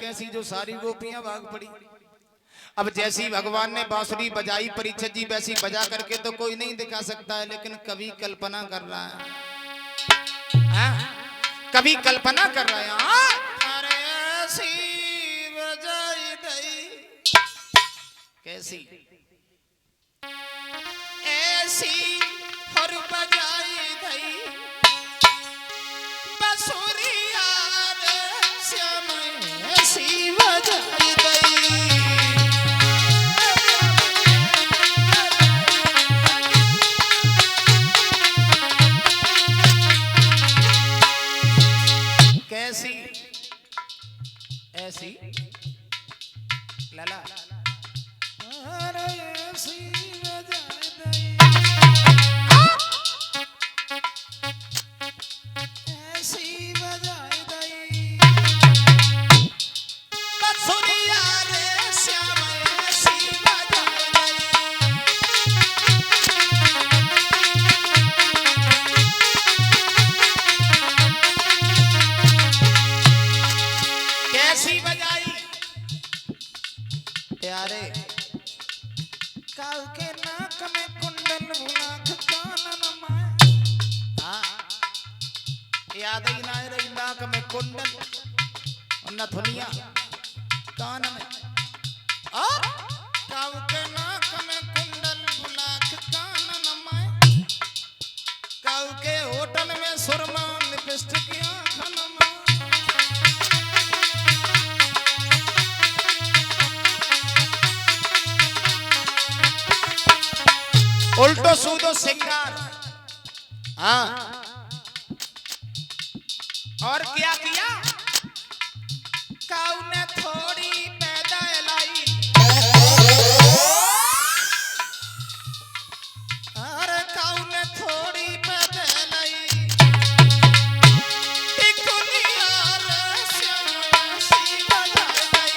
कैसी जो सारी गोपियां भाग पड़ी। अब जैसी भगवान ने बांसुरी बजाई परीक्षित जी वैसी बजा करके तो कोई नहीं दिखा सकता है, लेकिन कवि कल्पना कर रहा है। कभी कल्पना कर रहे हैं। अरे ऐसी बजाई दई, कैसी ऐसी हर बजाई दई बसुरिया रे श्याम, ऐसी बजाई दई। कैसी ऐसी लाला अरे ऐसी बजाई दई, ऐसी बजाई दई बसुरिया रे श्याम, ऐसी बजाई दई। कैसी बजाई प्यारे, काल के नाक में कुंडल बुलाख कानन में। हाँ याद ही ना रही, नाक में कुंडल नथुनिया कान में, और काल के नाक में कुंडल बुलाख कानन में, काल के होटल में सुरमा लिपस्टिक आँखन में। उल्टो सूदो सिंगार। हाँ और क्या किया, काऊ ने थोड़ी पैदा लाई, अरे काऊ ने थोड़ी पैदा लाई, टिकुलिया रे श्याम, ऐसी बजाई दई।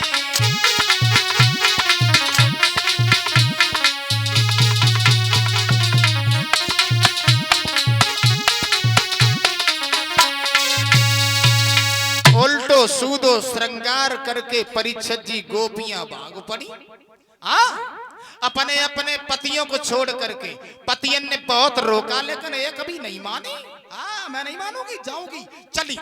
उल्टो सूदो श्रृंगार करके परीक्षित जी गोपियां भाग पड़ी। अपने अपने पतियों को छोड़ करके। पतियन ने बहुत रोका लेकिन एक कभी नहीं मानी। मैं नहीं मानूंगी, जाऊंगी। चली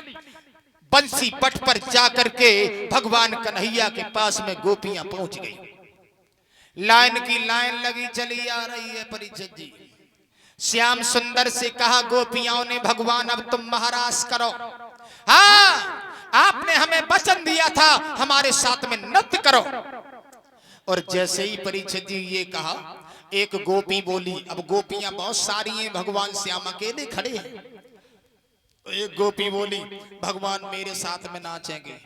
बंसी पट पर जा करके भगवान कन्हैया के पास में गोपियां पहुंच गई। लाइन की लाइन लगी चली आ रही है। परीक्षित जी श्याम सुंदर से कहा, गोपियाओं ने भगवान अब तुम महाराज करो। हाँ आपने हमें वचन दिया था हमारे साथ में नृत्य करो। और जैसे ही परीक्षित जी ये कहा, एक गोपी बोली। अब गोपियां बहुत सारी हैं, भगवान श्याम अकेले खड़े हैं। एक गोपी बोली, भगवान मेरे साथ में नाचेंगे।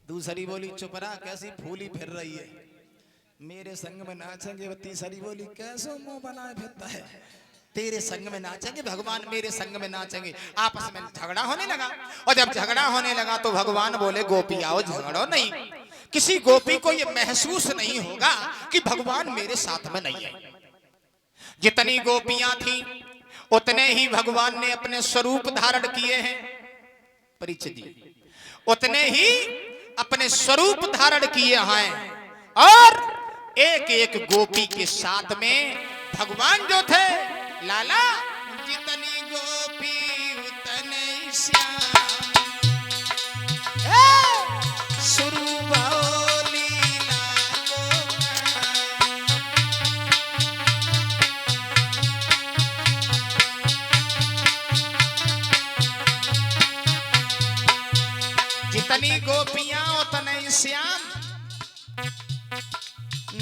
दूसरी बोली, चुप रहा, कैसी फूली फिर रही है, मेरे संग में नाचेंगे। तीसरी बोली, कैसे मुंह बनाए फिरता है, तेरे संग में नाचेंगे, भगवान मेरे संग में नाचेंगे। आपस में झगड़ा होने लगा। और जब झगड़ा होने लगा तो भगवान बोले, गोपी आओ झगड़ो नहीं। किसी गोपी को ये महसूस नहीं होगा कि भगवान मेरे साथ में नहीं है। जितनी गोपियां थी उतने ही भगवान ने अपने स्वरूप धारण किए हैं। परीक्षित जी उतने ही अपने स्वरूप धारण किए हैं। और एक एक गोपी के साथ में भगवान जो थे, लाला जितनी गोपी उतने श्याम, शुरू लीला जितनी गोपियां उतने श्याम,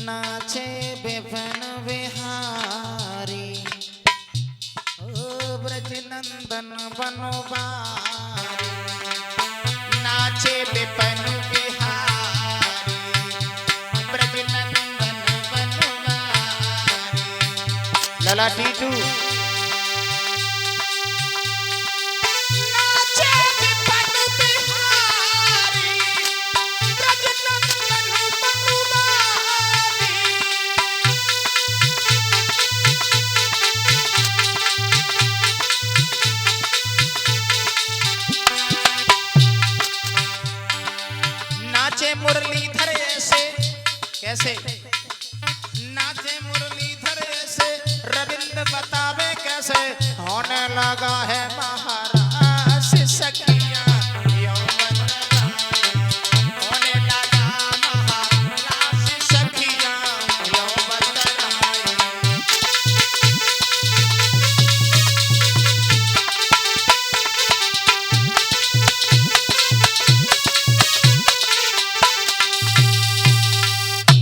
नाचे विपिन बिहारी, ब्रज नंदन बनवारी। नाचे विपिन बिहारी, ब्रज नंदन बनवारी। लला टीटू मुरलीधर ऐसे, कैसे नाचे मुरलीधर ऐसे, रविंद्र बतावे कैसे होने लगा है महाराज सखिया यौवन राय, होने लगा महाराज सखिया यौवन राय।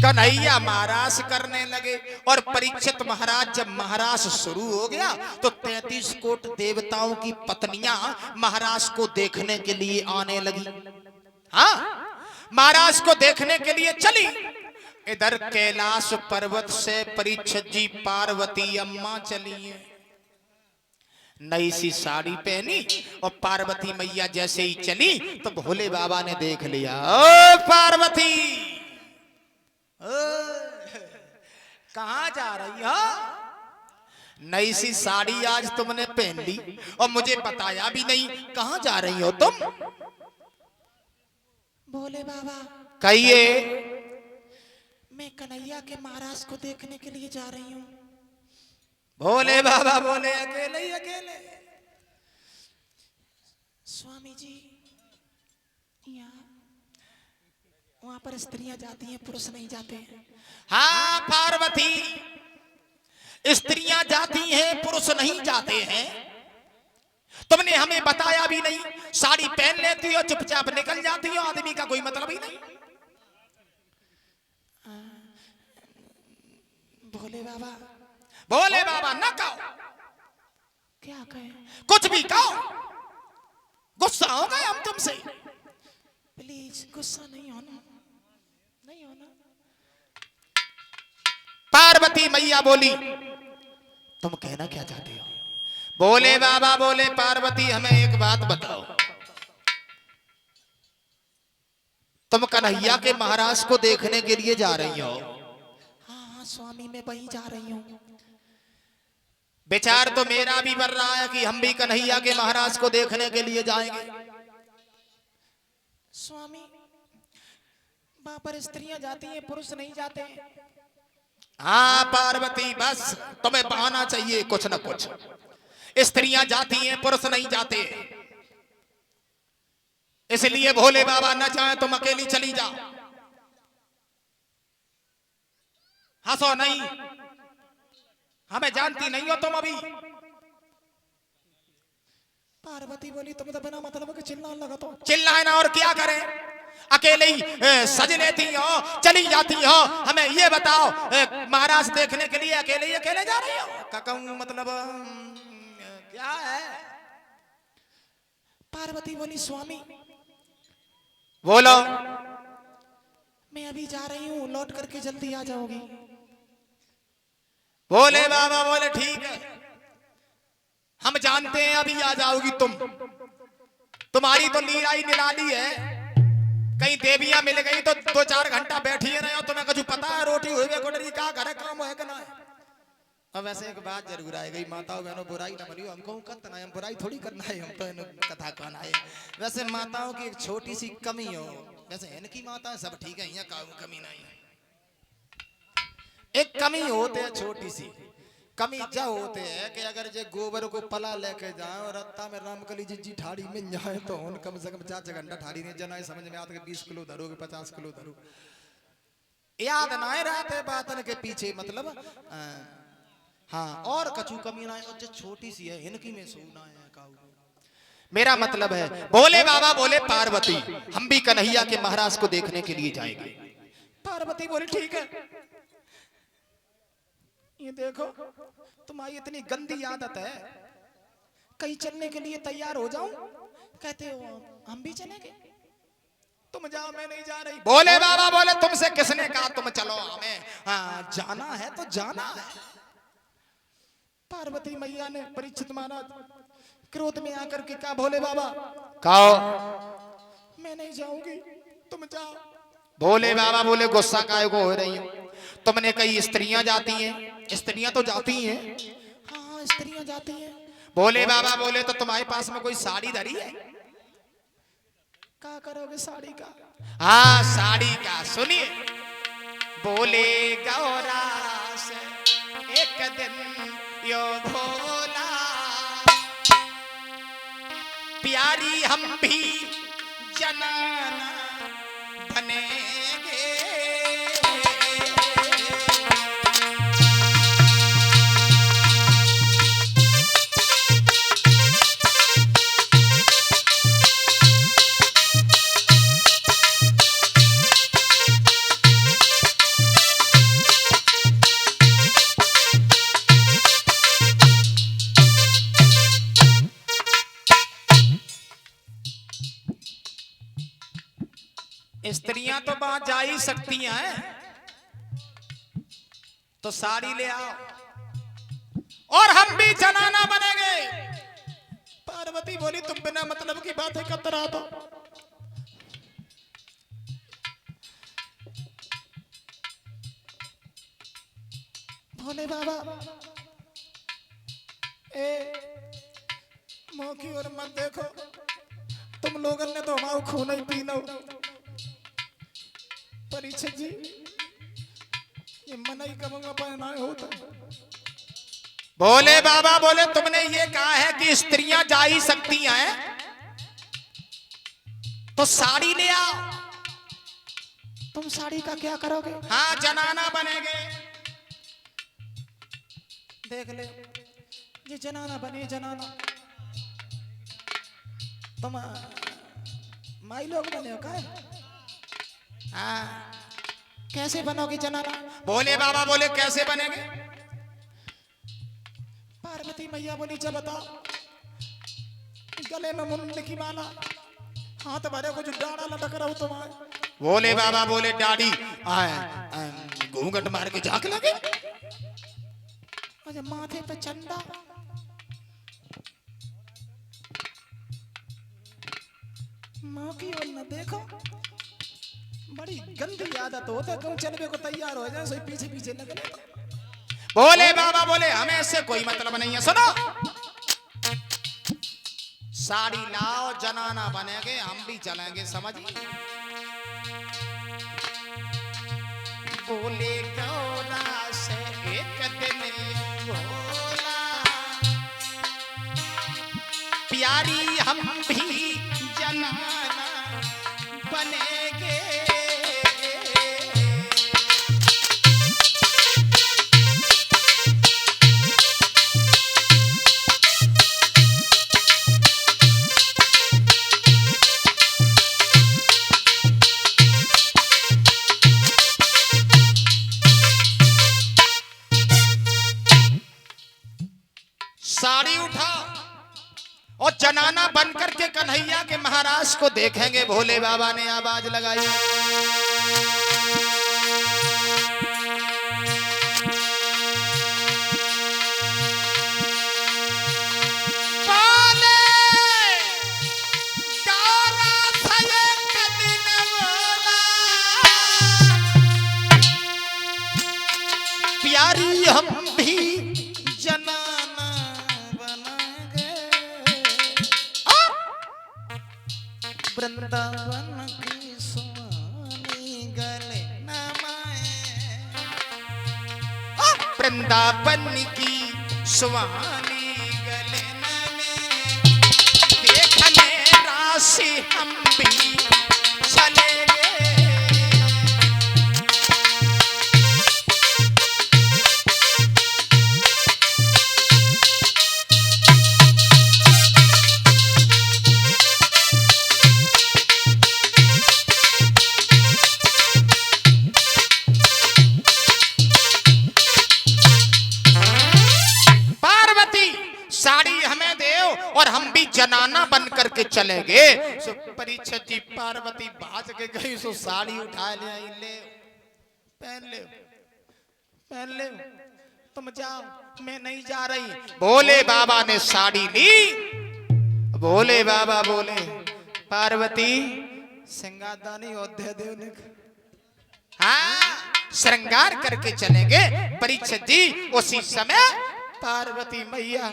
कन्हैया महाराज करने लगे और परीक्षित महाराज जब महाराज शुरू हो गया तो 33 कोट देवताओं की पत्नियां महाराज को देखने के लिए आने लगी। हाँ, महाराज को देखने के लिए चली। इधर कैलाश पर्वत से परीक्षित जी पार्वती अम्मा चली है, नई सी साड़ी पहनी और पार्वती मैया जैसे ही चली तो भोले बाबा ने देख लिया, ओ पार्वती कहां जा रही हो? नई सी साड़ी आज तुमने पहन ली और मुझे बताया भी नहीं, कहां जा रही हो तुम? भोले बाबा कहिए। मैं कन्हैया के महाराज को देखने के लिए जा रही हूँ। भोले बाबा बोले अकेले ही अकेले? स्वामी जी यहाँ वहां पर स्त्रियां जाती हैं, पुरुष नहीं जाते हैं। हाँ पार्वती, स्त्रियां जाती हैं पुरुष नहीं जाते हैं। तुमने हमें बताया भी नहीं, साड़ी पहन लेती हो चुपचाप निकल जाती हो, आदमी का कोई मतलब ही नहीं। भोले बाबा, भोले बाबा न कहो। क्या कहें? कुछ भी कहो, गुस्सा हो गए हम तुमसे। प्लीज गुस्सा नहीं होना, नहीं होना। पार्वती मैया बोली तुम कहना क्या चाहते हो? भोले बाबा बोले पार्वती हमें एक बात बताओ, तुम कन्हैया के महाराज को देखने के लिए जा रही हो? हाँ हाँ स्वामी, मैं वहीं जा रही हूँ। विचार तो मेरा भी बन रहा है कि हम भी कन्हैया के महाराज को देखने के लिए जाएंगे। स्वामी वहां पर स्त्रियां जाती हैं, पुरुष नहीं जाते हैं। हाँ पार्वती, बस तुम्हें बहाना चाहिए कुछ न कुछ। स्त्रियां जाती हैं पुरुष नहीं जाते, इसलिए भोले बाबा न चाहे तुम अकेली चली जाओ। हंसो नहीं, हमें जानती नहीं हो तुम अभी। पार्वती बोली तुम तो बिना मतलब के चिल्लाने लगा। तो चिल्लाए ना और क्या करें, अकेले ही सज लेती हो चली जाती हो। हमें ये बताओ महाराज देखने के लिए अकेले ही अकेले जा रही हो? कहूं मतलब क्या है? पार्वती बोली स्वामी बोलो। मैं अभी जा रही हूँ, लौट करके जल्दी आ जाओगी। भोले बाबा बोले ठीक है, हम जानते हैं अभी आ जाओगी तुम। तुम्हारी तो लीला ही निराली है, कहीं देवियां मिल गई तो 2-4 घंटा बैठी रहे हो। तुम्हें कुछ पता है रोटी हुई कोडरी का घर काम है कि ना है? अब वैसे एक बात जरूर आए गई, माताओं बहनों बुराई ना मनियो, हमको करना है, हम बुराई थोड़ी करना है, हम तो कथा कहना है। वैसे माताओं की एक छोटी सी कमी हो, वैसे इनकी माता सब ठीक है, यहाँ कमी नहीं है। एक कमी होते है छोटी सी, कमी जा होते है कि अगर जे गोबर को पला लेके जाए और रत्ता में रामकली जी ठाड़ी मिल जाए तो उन कम से कम 4 घंटा ठाड़ी नहीं जना समझ में आता कि 20 किलो धरो कि 50 किलो धरो, याद ना रहते बातन के पीछे मतलब। हाँ, और कछु कमी ना है, जो छोटी सी है इनकी में सोना है काऊ। मेरा मतलब है भोले बाबा बोले पार्वती हम भी कन्हैया के महाराज को देखने के लिए जाएंगे। पार्वती बोली ठीक है, ये देखो तुम्हारी इतनी गंदी आदत है, कहीं चलने के लिए तैयार हो जाऊं, कहते हो हम भी चलेंगे। तुम जाओ, मैं नहीं जा रही। भोले बाबा बोले तुमसे किसने कहा तुम चलो, हमें जाना है तो जाना है। पार्वती मैया ने परीक्षित महाराज क्रोध में आकर के कहा भोले बाबा कहो मैं नहीं जाऊंगी, तुम जाओ। भोले बाबा बोले गुस्सा काहे को हो रही हो? तुमने कई स्त्रियां जाती हैं, स्त्रियां तो जाती हैं। हाँ स्त्रियां जाती हैं। भोले बाबा बोले तो तुम्हारे पास में कोई साड़ी धरी है? क्या करोगे साड़ी का? हाँ साड़ी का सुनिए। बोले गौरा से एक दिन यो भोला, प्यारी हम भी जनाना बनेंगे। स्त्रियां तो वहां जा ही सकती हैं, तो साड़ी ले आओ और हम भी जनाना बनेंगे। पार्वती बोली तुम बिना मतलब की बातें करते रहो तो। भोले बाबा ए मुंह की ओर मत देखो, तुम लोगों ने तो हमारा खून ही पी लो। परीक्षित जी ये मना ही करूंगा पर ना होता। भोले बाबा बोले तुमने ये कहा है कि स्त्रियां जा ही सकती हैं, तो साड़ी ले आओ। तुम साड़ी का क्या करोगे? हाँ जनाना बनेंगे। देख ले ये जनाना बने जनाना, तुम माई लोग बने हो क्या? हाँ कैसे बनोगी जनाना? भोले बाबा बोले कैसे बनेंगे? पार्वती मैया बोली जब बताओ। गले में मुंड की माला, हाथ भरे को जो डाड़ा लटक रहा हो तुम्हारे। भोले बाबा बोले दाढ़ी घूंघट मार के झांक लगे। अच्छा माथे पे चंदा, माँ की ओर न देखो। बड़ी गंदी आदत होता है, क्यों चलने को तैयार हो जाए सो पीछे पीछे लगने। भोले बाबा बोले हमें इससे कोई मतलब नहीं है। सुनो साड़ी लाओ जनाना बनेंगे, हम भी चलेंगे समझिए। बोले गौरा से एक दिन भोला, प्यारी हम भी जनाना बनेंगे। साड़ी उठा और जनाना बनकर के कन्हैया के महाराज को देखेंगे। भोले बाबा ने आवाज लगाई। प्यारी हम भी जनाना बनेंगे। वृंदावन की सुहानी गले नमाए। वृंदावन की सुहानी गले में देखने राशि हम भी चलेंगे। साड़ी हमें दे और हम भी जनाना बन करके चलेंगे। सो परीक्षित जी पार्वती भाज के गई, सो साड़ी उठा ले पहन ले पहन ले, तुम जाओ मैं नहीं जा रही। भोले बाबा ने साड़ी ली। भोले बाबा बोले पार्वती सिंगादानी और दे दे उन्हें। हाँ श्रृंगार करके चलेंगे। परीक्षित जी उसी समय पार्वती मैया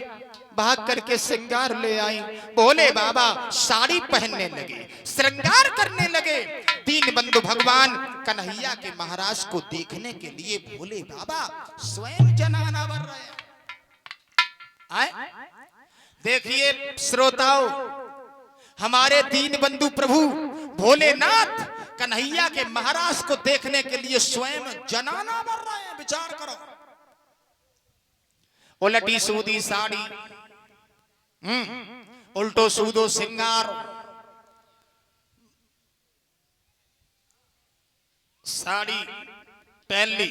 भाग करके श्रृंगार ले आई। भोले बाबा साड़ी पहनने लगे, श्रृंगार करने लगे। दीन बंधु भगवान कन्हैया के महाराज को देखने के लिए भोले बाबा स्वयं जनाना बन रहे हैं। देखिए श्रोताओं, हमारे दीन बंधु प्रभु भोलेनाथ कन्हैया के महाराज को देखने के लिए स्वयं जनाना बन रहे हैं। विचार करो, उलटी सूदी साड़ी, उल्टो सूदो सिंगार, साड़ी पहन ली,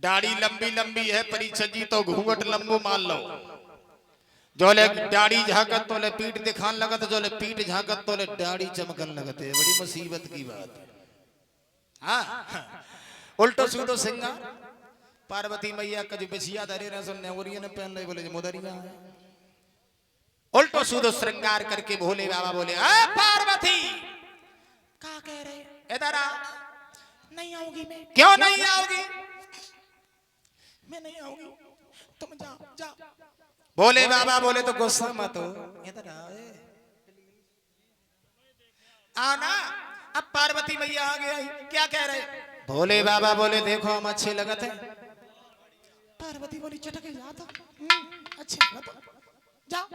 दाढ़ी लंबी लंबी है परीक्षा जी तो घूंघट लंबो मान लो। जोले दाढ़ी झाकत तोले पीठ दिखान लगत, जोले पीठ झाकत तोले दाढ़ी चमकन लगत है। बड़ी मुसीबत की बात है। हाँ, उल्टो सूदो सिंगार, पार्वती मैया का जो बिछिया धरे रहे सुनने नेवरिया ने पहन ले, बोले मुदरिया है। उल्टो सूदो श्रृंगार करके भोले बाबा बोले, पार्वती क्या कह रहे, इधर आ। नहीं आऊंगी मैं। क्यों नहीं आओगी? मैं नहीं आऊंगी, तुम जाओ जाओ। भोले बाबा बोले तो गुस्सा मत हो, इधर आओ ना। अब पार्वती मैया आ गई, क्या कह रहे? भोले बाबा बोले देखो हम अच्छे लगत है। पार्वती बोली चटके जाता, अच्छे लगत, जाओ।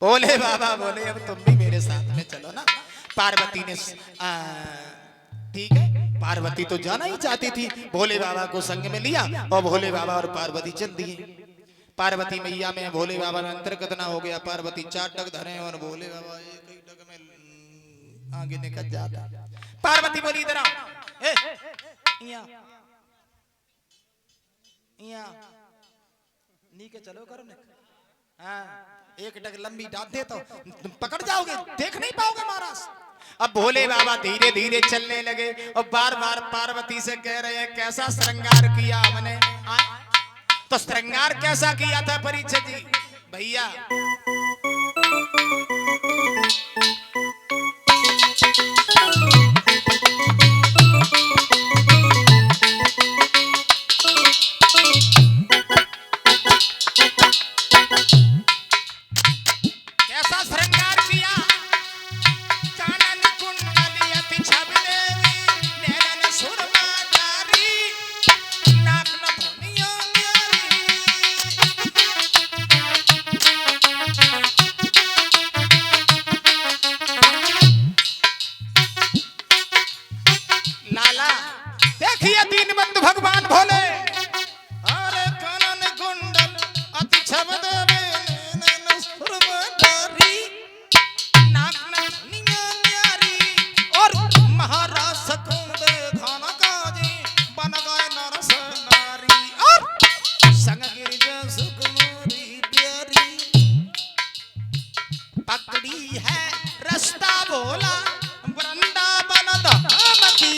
भोले बाबा बोले अब तुम भी मेरे साथ में चलो ना। पार्वती ने ठीक है, पार्वती तो जाना ही चाहती थी, भोले बाबा को संग में लिया और भोले बाबा और पार्वती चल दिए। पार्वती मैया में भोले बाबा में अंतर्गत ना हो गया। पार्वती 4 टक धरे और भोले बाबा एक ही टक में आगे निकल जाता। पार्वती बोली इधर आओ, नीचे चलो करो न। हाँ, एक टक लंबी डाल दे तो तुम पकड़ जाओगे, देख नहीं पाओगे महाराज। अब भोले बाबा धीरे धीरे चलने लगे और बार बार पार्वती से कह रहे हैं कैसा श्रृंगार किया हमने। तो श्रृंगार कैसा किया था परीक्षित जी? भैया कैसा श्रृंगार किया? कानन कुंडली अति छबले नैनन सुरमा जारी नाक नथुनिया लाला। देखिए दीनबंधु भगवान भोले, अरे कानन कुंडल अति छबले नैनन सुरमा जारी नाक नथुनिया न्यारी और महाराज सकुंद धान काजी बन गए नरस नारी और संग गिरिजा सुकुमारी प्यारी। पकड़ी है रास्ता भोला वृंदावन धाम की,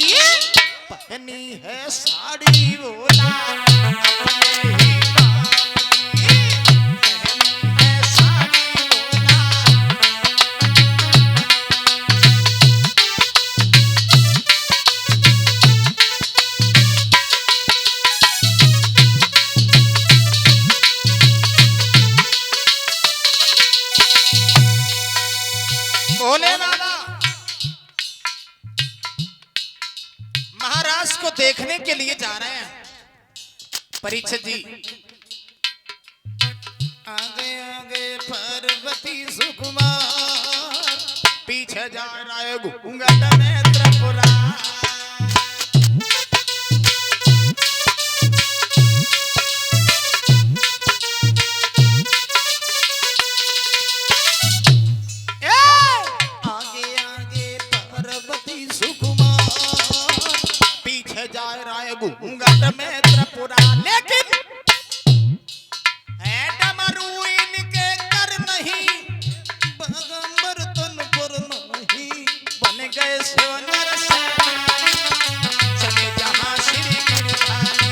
पहनी है साड़ी भोला अपने ही काम की, पहनी है साड़ी भोला। भोले बाबा महाराज को देखने के लिए जा रहे हैं। परीक्षित जी आगे आगे पार्वती सुकुमार, पीछे जा रहा है घूंघट में त्रिपुरा। आगे आगे पार्वती सुकुमार, पीछे जा रहा है घूंघट में त्रिपुरा। लेकिन डमरू इनके कर नहीं, बगंबर तन पर नहीं, बन गए सोनर से चल जहां श्री गिरधारी।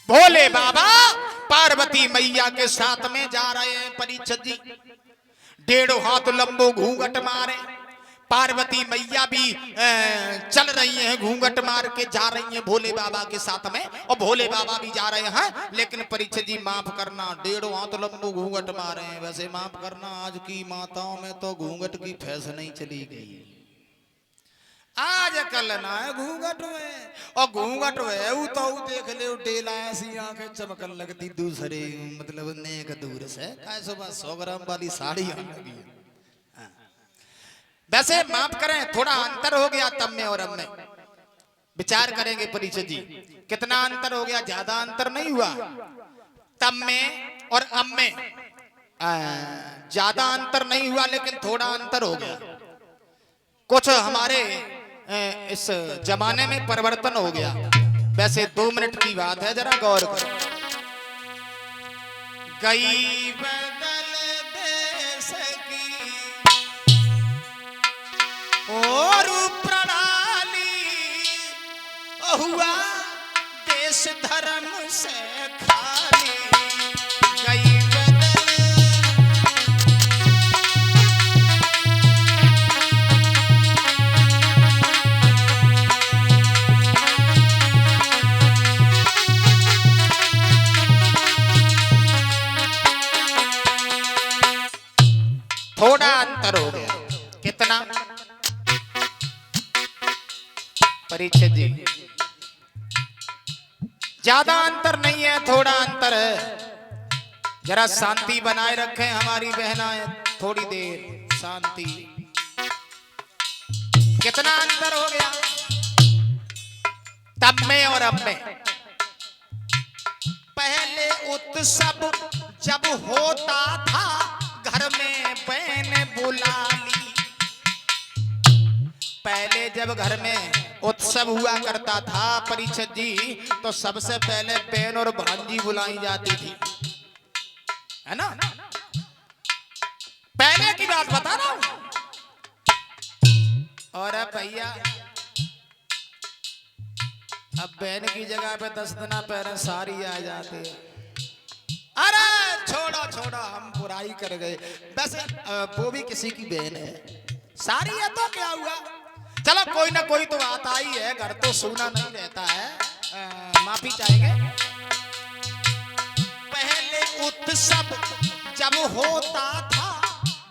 भोले बाबा पार्वती मैया के साथ में जा रहे हैं। परीक्षित जी डेढ़ों हाथ लंबो घूंघट मारे। पार्वती मैया भी चल रही हैं, घूंघट मार के जा रही हैं भोले बाबा के साथ में, और भोले बाबा भी जा रहे हैं। लेकिन परीक्षित जी माफ करना, डेढ़ों हाथ लंबो घूंघट मारे हैं। वैसे माफ करना, आज की माताओं में तो घूंघट की फैशन ही चली गई। आज कल ना है घूंघट में, और घूंघट में तो देख ले डेला ऐसी आंखें चमकन लगती दूसरे मतलब नेक दूर से, सुबह 100 ग्राम वाली साड़ी आने लगी। वैसे माफ करें, थोड़ा अंतर हो गया तब में और अब में। विचार करेंगे परीक्षित जी, कितना अंतर हो गया? ज्यादा अंतर नहीं हुआ। तब में और अब में ज्यादा अंतर नहीं हुआ, लेकिन थोड़ा अंतर हो गया। कुछ हमारे इस जमाने में परिवर्तन हो गया। वैसे 2 मिनट की बात है, जरा गौर करो। गई बदल देश की और प्रणाली, हुआ देश धर्म से खाली। गई थोड़ा अंतर हो गया। कितना? परीक्षित जी ज्यादा अंतर नहीं है, थोड़ा अंतर है। जरा शांति बनाए रखें हमारी बहनाएं, थोड़ी देर शांति। कितना अंतर हो गया तब में और अब में? पहले उत्सव जब होता था, घर में बहन बुला ली। पहले जब घर में उत्सव हुआ करता था परीक्षित जी, तो सबसे पहले बहन और भांजी बुलाई जाती थी, है ना? पहले की बात बता रहा हूं। और अब भैया, अब बहन की जगह पे 10 दिन पहले साड़ी आ जाती है। अरे छोड़ो छोड़ो, हम बुराई कर गए। वैसे वो भी किसी की बहन है, सारी है तो क्या हुआ? चलो कोई ना कोई तो आता ही है, घर तो सूना नहीं रहता है। माफी चाहेंगे। पहले उत्सव जब होता था,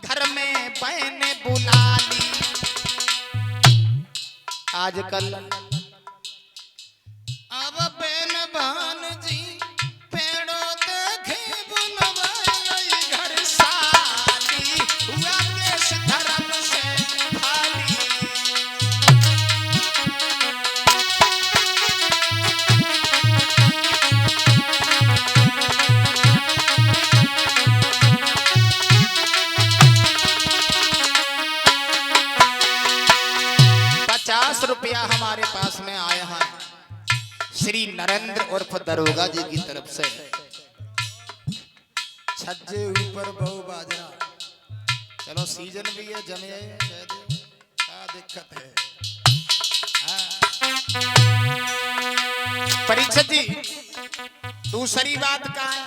घर में बहन बुला ली। आजकल अब बहन भांजी पेड़ों देखे बुलवाई, घर साली हुआ देश धर्म से खाली। ₹50 हमारे पास में आया है श्री नरेंद्र उर्फ दरोगा जी की तरफ से। छज्जे ऊपर बहु बाजरा। चलो सीजन भी है, जमे क्या दिक्कत है? परीक्षित जी दूसरी बात का है,